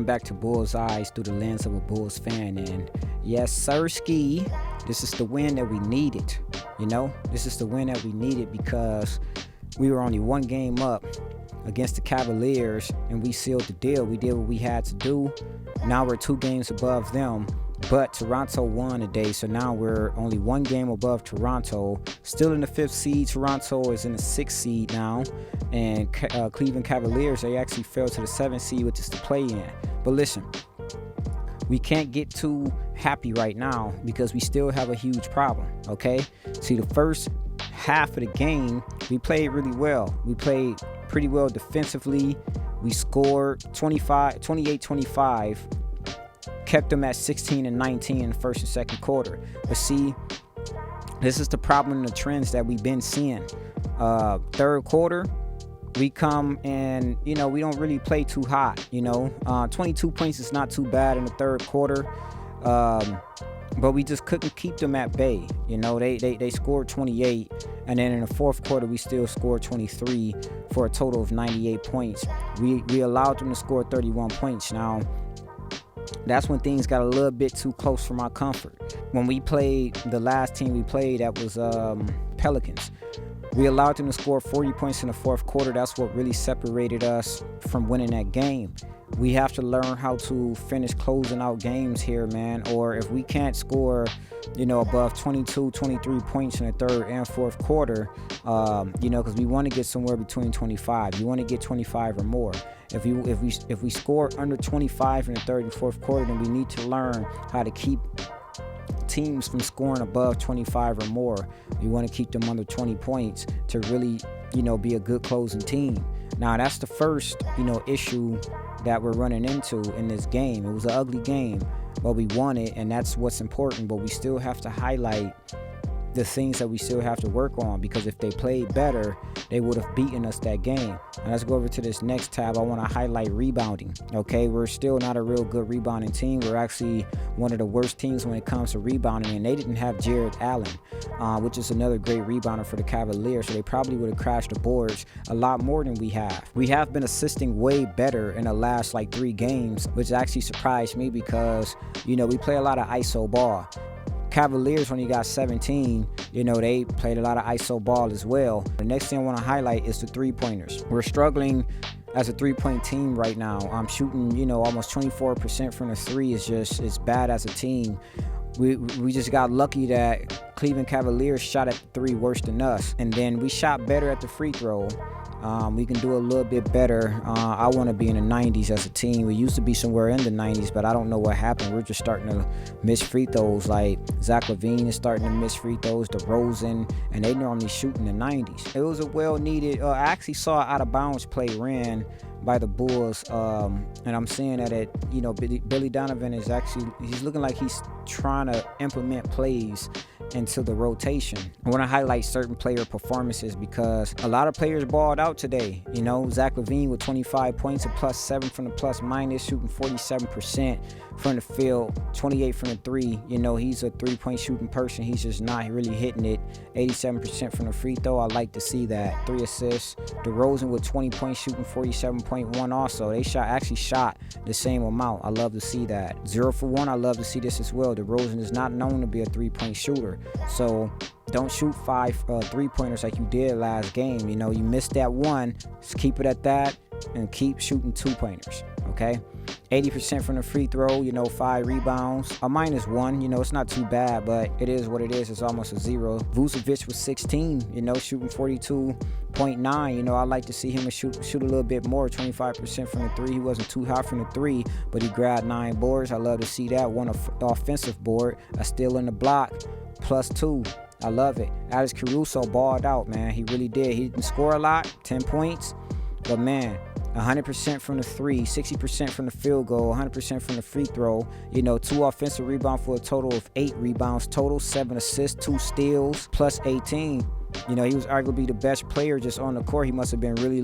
Welcome back to bullsEYE through the lens of a Bulls fan. And yes, sirski, this is the win that we needed. This is the win that we needed because we were only one game up against the Cavaliers and we sealed the deal. We did what we had to do. Now we're 2 games above them, but Toronto won today, so now we're only 1 game above Toronto. Still in the 5th seed. Toronto is in the 6th seed now, and Cleveland Cavaliers, they actually fell to the 7th seed, which is the play-in. But listen, we can't get too happy right now because we still have a huge problem, okay? See, the first half of the game, we played really well. We played pretty well defensively. We scored 28-25, kept them at 16 and 19 in the first and second quarter. But see, this is the problem and the trends that we've been seeing. Third quarter, we come and, we don't really play too hot, 22 points is not too bad in the third quarter. But we just couldn't keep them at bay. They scored 28, and then in the fourth quarter, we still scored 23 for a total of 98 points. We allowed them to score 31 points. Now, that's when things got a little bit too close for my comfort. When we played, the last team we played, that was Pelicans. We allowed them to score 40 points in the fourth quarter. That's what really separated us from winning that game. We have to learn how to finish closing out games here, man. Or if we can't score, above 22, 23 points in the third and fourth quarter, because we want to get somewhere between 25. You want to get 25 or more. If we score under 25 in the third and fourth quarter, then we need to learn how to keep teams from scoring above 25 or more. We want to keep them under 20 points to really, be a good closing team. Now, that's the first, issue that we're running into in this game. It was an ugly game, but we won it, and that's what's important. But we still have to highlight the things that we still have to work on, because if they played better, they would have beaten us that game. Now let's go over to this next tab. I want to highlight rebounding. Okay, we're still not a real good rebounding team. We're actually one of the worst teams when it comes to rebounding, and they didn't have Jared Allen, which is another great rebounder for the Cavaliers, so they probably would have crashed the boards a lot more than we have. We have been assisting way better in the last 3 games, which actually surprised me because, we play a lot of ISO ball. Cavaliers, when you got 17, they played a lot of ISO ball as well. The next thing I want to highlight is the 3-pointers. We're struggling as a 3-point team right now. I'm shooting, almost 24% from the 3. It's bad as a team. We just got lucky that Cleveland Cavaliers shot at the 3 worse than us, and then we shot better at the free throw. We can do a little bit better. I want to be in the 90s as a team. We used to be somewhere in the 90s, but I don't know what happened. We're just starting to miss free throws. Like Zach LaVine is starting to miss free throws, DeRozan, and they normally shoot in the 90s. It was a well-needed. I actually saw an out-of-bounds play ran by the Bulls, and I'm seeing that Billy Donovan is he's looking like he's trying to implement plays into the rotation. I want to highlight certain player performances because a lot of players balled out today. Zach LaVine with 25 points, a +7 from the plus-minus, shooting 47% from the field, 28 from the 3. He's a 3-point shooting person. He's just not really hitting it. 87% from the free throw. I like to see that. 3 assists. DeRozan with 20 points, shooting 47.1 also. They actually shot the same amount. I love to see that. 0 for 1. I love to see this as well. DeRozan is not known to be a 3-point shooter. So don't shoot 5 3-pointers like you did last game. You missed that one. Just keep it at that and keep shooting 2-pointers. Okay. 80% from the free throw, 5 rebounds, a -1, it's not too bad, but it is what it is. It's almost a 0. Vucevic was 16, shooting 42.9. I like to see him shoot a little bit more, 25% from the 3. He wasn't too high from the 3, but he grabbed 9 boards. I love to see that. One offensive board, a steal in the block, +2. I love it. Alex Caruso balled out, man. He really did. He didn't score a lot, 10 points, but man, 100% from the 3, 60% from the field goal, 100% from the free throw. 2 offensive rebounds for a total of 8 rebounds total, 7 assists, 2 steals, +18. He was arguably the best player just on the court. He must have been really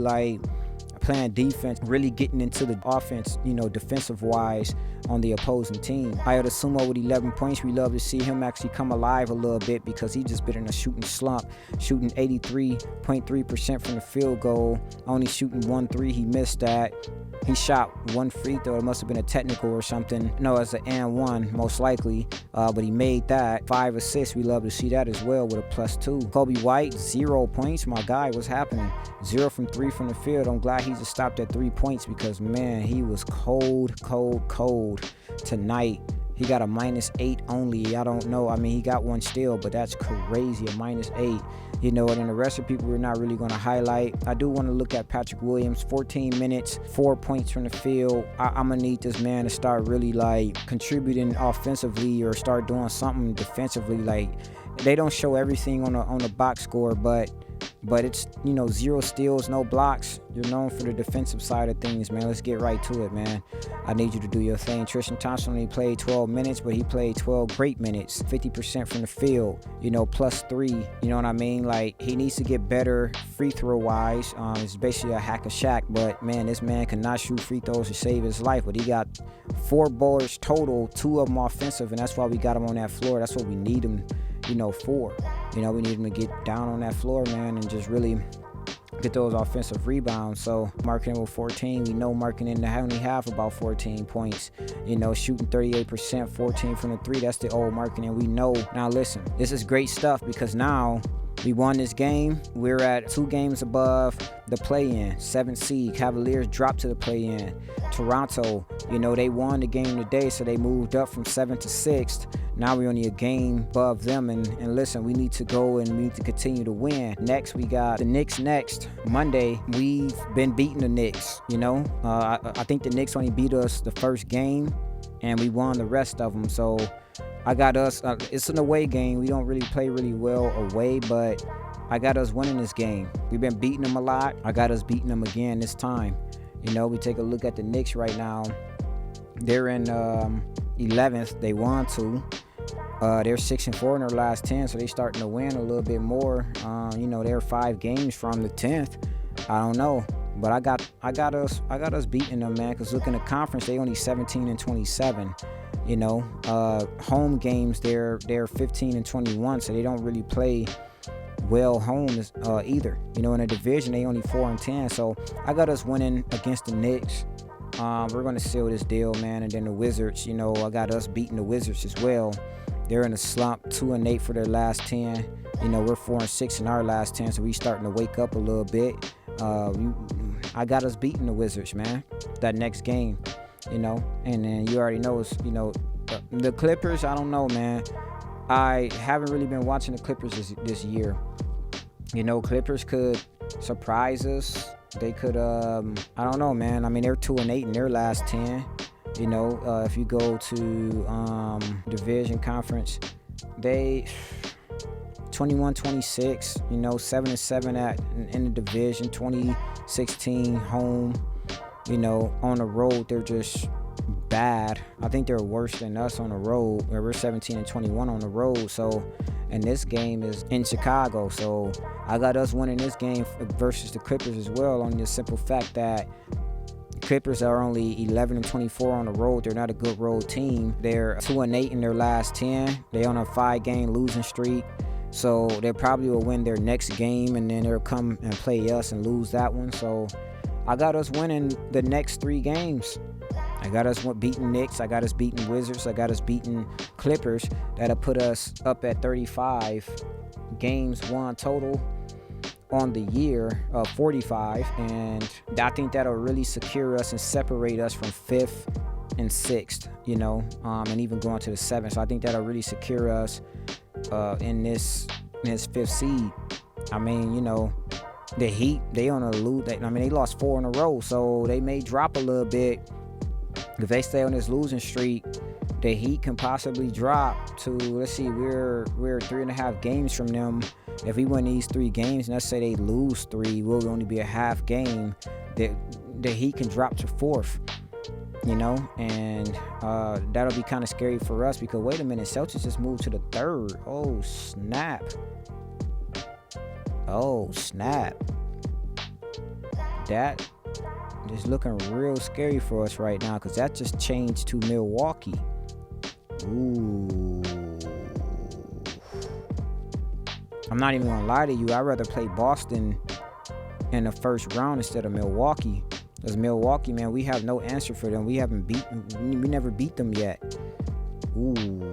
playing defense, really getting into the offense, defensive wise on the opposing team. Ayo Sumo with 11 points. We love to see him actually come alive a little bit because he just been in a shooting slump, shooting 83.3% from the field goal, only shooting 1 3. He missed that. He shot 1 free throw. It must have been a technical or something. No, it's an and one, most likely. But he made that. 5 assists. We love to see that as well with a +2. Kobe White, 0 points. My guy, what's happening? 0 from 3 from the field. I'm glad he just stopped at 3 points because, man, he was cold tonight. He got a -8 only. I don't know. I mean, he got one still, but that's crazy, a -8. And then the rest of the people we're not really going to highlight. I do want to look at Patrick Williams, 14 minutes, 4 points from the field. I'm going to need this man to start really, contributing offensively or start doing something defensively. They don't show everything on the box score, but it's, 0 steals, no blocks. You're known for the defensive side of things, man. Let's get right to it, man. I need you to do your thing. Tristan Thompson only played 12 minutes, but he played 12 great minutes, 50% from the field, +3. You know what I mean? He needs to get better free throw wise. It's basically a hack a Shaq, but man, this man cannot shoot free throws to save his life. But he got 4 boards total, 2 of them offensive, and that's why we got him on that floor. That's what we need him, for. We need him to get down on that floor, man, and just really get those offensive rebounds. So Markkanen with 14. We know Markkanen only have about 14 points. Shooting 38%, 14 from the 3. That's the old Markkanen we know. Now listen, this is great stuff because now we won this game. We're at 2 games above the play-in. 7th seed. Cavaliers dropped to the play-in. Toronto, they won the game today, so they moved up from 7th to 6th. Now we're only a game above them, and listen, we need to go and we need to continue to win. Next, we got the Knicks next. Monday, we've been beating the Knicks, I think the Knicks only beat us the first game, and we won the rest of them, so I got us, it's an away game. We don't really play really well away, but I got us winning this game. We've been beating them a lot. I got us beating them again this time. We take a look at the Knicks right now. They're in 11th. They won 2. They're 6-4 in their last 10, so they're starting to win a little bit more. They're 5 games from the 10th. I don't know, but I got us beating them, man. Because looking at the conference, they only 17-27. Home games they're 15-21, so they don't really play well home either. In the division they only 4-10. So I got us winning against the Knicks. We're gonna seal this deal, man. And then the Wizards, I got us beating the Wizards as well. They're in a slump, 2-8 for their last 10. We're 4-6 in our last 10, so we starting to wake up a little bit. I got us beating the Wizards, man. That next game, and then you already know it's, the Clippers. I don't know, man. I haven't really been watching the Clippers this year. Clippers could surprise us. They could, I don't know, man. I mean, they're 2-8 in their last 10. If you go to division conference, they 21-26. 7-7 in the division. 20-16 home. On the road they're just bad. I think they're worse than us on the road. We're 17-21 on the road. So, and this game is in Chicago. So I got us winning this game versus the Clippers as well, on the simple fact that Clippers are only 11-24 on the road. They're not a good road team. They're 2-8 in their last 10. They're on a 5-game losing streak. So they probably will win their next game, and then they'll come and play us and lose that one. So I got us winning the next 3 games. I got us beating Knicks. I got us beating Wizards. I got us beating Clippers. That'll put us up at 35 games won total on the year of 45. And I think that'll really secure us and separate us from 5th and 6th, and even going to the 7th. So I think that'll really secure us in this 5th seed. I mean, the Heat, they on a lose. They lost 4 in a row, so they may drop a little bit. If they stay on this losing streak, the Heat can possibly drop to, let's see, we're 3.5 games from them. If we win these 3 games, and let's say they lose 3, we'll only be a half game. The Heat can drop to 4th, and that'll be kind of scary for us because, wait a minute, Celtics just moved to the 3rd. Oh, snap. It's looking real scary for us right now because that just changed to Milwaukee. Ooh. I'm not even gonna lie to you. I'd rather play Boston in the first round instead of Milwaukee. Because Milwaukee, man, we have no answer for them. We never beat them yet. Ooh,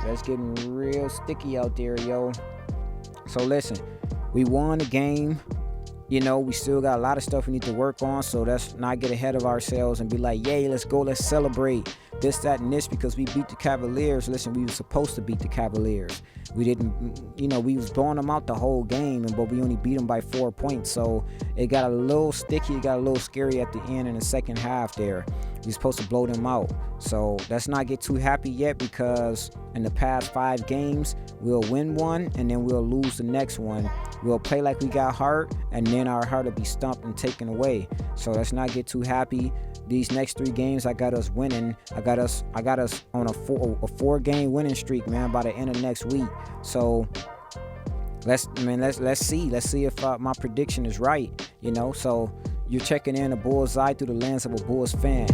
that's getting real sticky out there, yo. So listen, we won the game. You know, we still got a lot of stuff we need to work on, so let's not get ahead of ourselves and be like, yay, let's go, let's celebrate this, that, and this because we beat the Cavaliers. Listen, we were supposed to beat the Cavaliers. We didn't, you know, we was blowing them out the whole game, but we only beat them by 4 points, so it got a little sticky, it got a little scary at the end in the second half there. We were supposed to blow them out. So let's not get too happy yet because in the past 5 games, we'll win one and then we'll lose the next one. We'll play like we got heart and then our heart will be stumped and taken away. So let's not get too happy. These next 3 games, I got us winning. I got us on a 4-game winning streak, man, by the end of next week. So let's see if my prediction is right, you know. So you're checking in a bullseye through the lens of a Bulls fan.